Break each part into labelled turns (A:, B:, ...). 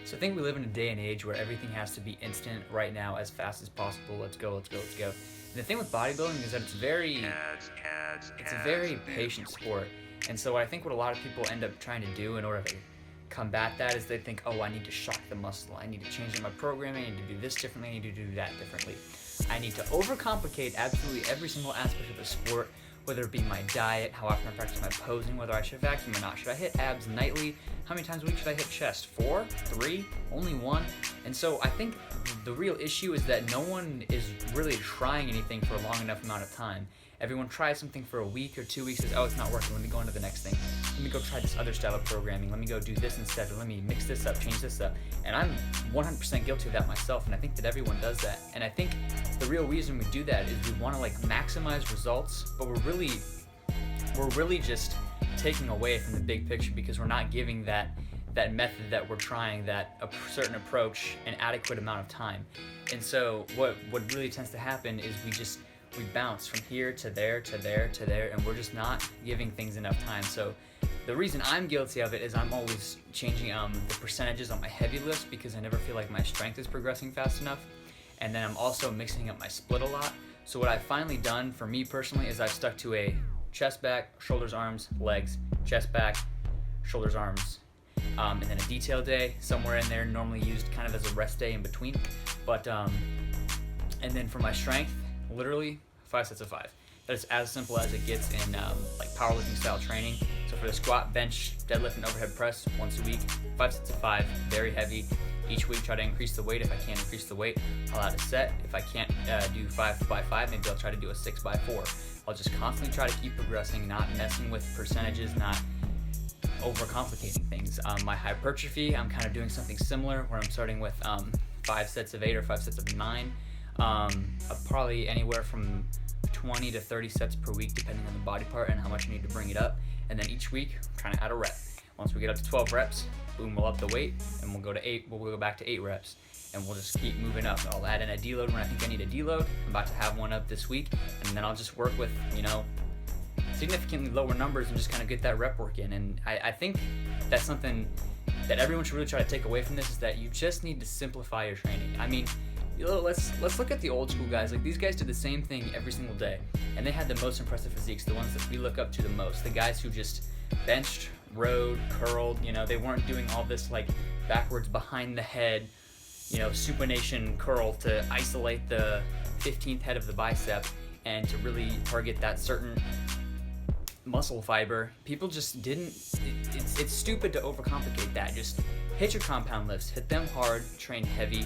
A: So I think we live in a day and age where everything has to be instant right now, as fast as possible. Let's go, let's go, let's go. And the thing with bodybuilding is that it's a very patient sport. And so I think what a lot of people end up trying to do in order to combat that is they think, oh, I need to shock the muscle. I need to change my programming. I need to do this differently. I need to do that differently. I need to overcomplicate absolutely every single aspect of the sport, whether it be my diet, how often I practice my posing, whether I should vacuum or not. Should I hit abs nightly? How many times a week should I hit chest? 4? 3? Only 1? And so I think the real issue is that no one is really trying anything for a long enough amount of time. Everyone tries something for a week or 2 weeks, says, oh, it's not working, let me go on to the next thing. Let me go try this other style of programming. Let me go do this instead, or let me mix this up, change this up. And I'm 100% guilty of that myself, and I think that everyone does that. And I think the real reason we do that is we want to maximize results, but we're really just taking away from the big picture because we're not giving that method that we're trying, that a certain approach, an adequate amount of time. And so what really tends to happen is we bounce from here to there to there to there, and we're just not giving things enough time. So the reason I'm guilty of it is I'm always changing the percentages on my heavy lifts because I never feel like my strength is progressing fast enough. And then I'm also mixing up my split a lot. So what I've finally done for me personally is I've stuck to a chest back, shoulders, arms, legs, chest back, shoulders, arms, and then a detail day somewhere in there, normally used kind of as a rest day in between. But and then for my strength, literally 5 sets of 5. That's as simple as it gets in powerlifting style training. So for the squat, bench, deadlift, and overhead press once a week, 5 sets of 5, very heavy. Each week try to increase the weight. If I can't increase the weight, I'll add a set. If I can't do 5 by 5, maybe I'll try to do a 6 by 4. I'll just constantly try to keep progressing, not messing with percentages, not overcomplicating things. My hypertrophy, I'm kind of doing something similar where I'm starting with 5 sets of 8 or 5 sets of 9. Probably anywhere from 20 to 30 sets per week depending on the body part and how much I need to bring it up. And then each week, I'm trying to add a rep. Once we get up to 12 reps, boom, we'll up the weight and we'll go back to 8 reps. And we'll just keep moving up. I'll add in a deload when I think I need a deload. I'm about to have one up this week, and then I'll just work with, significantly lower numbers and just kind of get that rep work in. And I think that's something that everyone should really try to take away from this, is that you just need to simplify your training. I mean, let's look at the old school guys. These guys did the same thing every single day, and they had the most impressive physiques, the ones that we look up to the most. The guys who just benched, rowed, curled. They weren't doing all this backwards behind the head, supination curl to isolate the 15th head of the bicep and to really target that certain muscle fiber. People just didn't. It's stupid to overcomplicate that. Just hit your compound lifts, hit them hard, train heavy,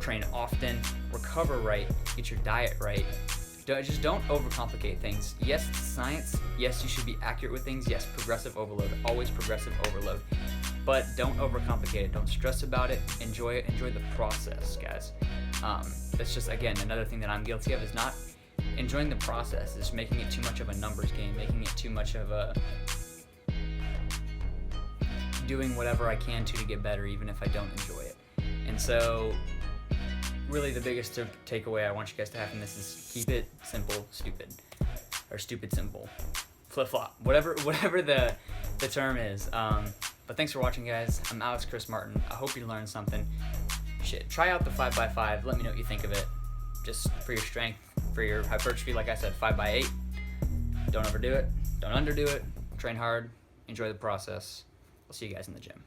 A: train often, recover right, get your diet right. Just don't overcomplicate things. Yes, it's science. Yes, you should be accurate with things. Yes, progressive overload. Always progressive overload. But don't overcomplicate it. Don't stress about it. Enjoy it. Enjoy the process, guys. That's just, again, another thing that I'm guilty of, is not enjoying the process. Is making it too much of a numbers game. Making it too much of a doing whatever I can to get better, even if I don't enjoy it. And so really the biggest takeaway I want you guys to have from this is keep it simple, stupid. Or stupid simple. Flip-flop. Whatever the term is. But thanks for watching, guys. I'm Alex Chris Martin. I hope you learned something. Try out the 5x5. Let me know what you think of it. Just for your strength, for your hypertrophy, like I said, 5x8. Don't overdo it. Don't underdo it. Train hard. Enjoy the process. I'll see you guys in the gym.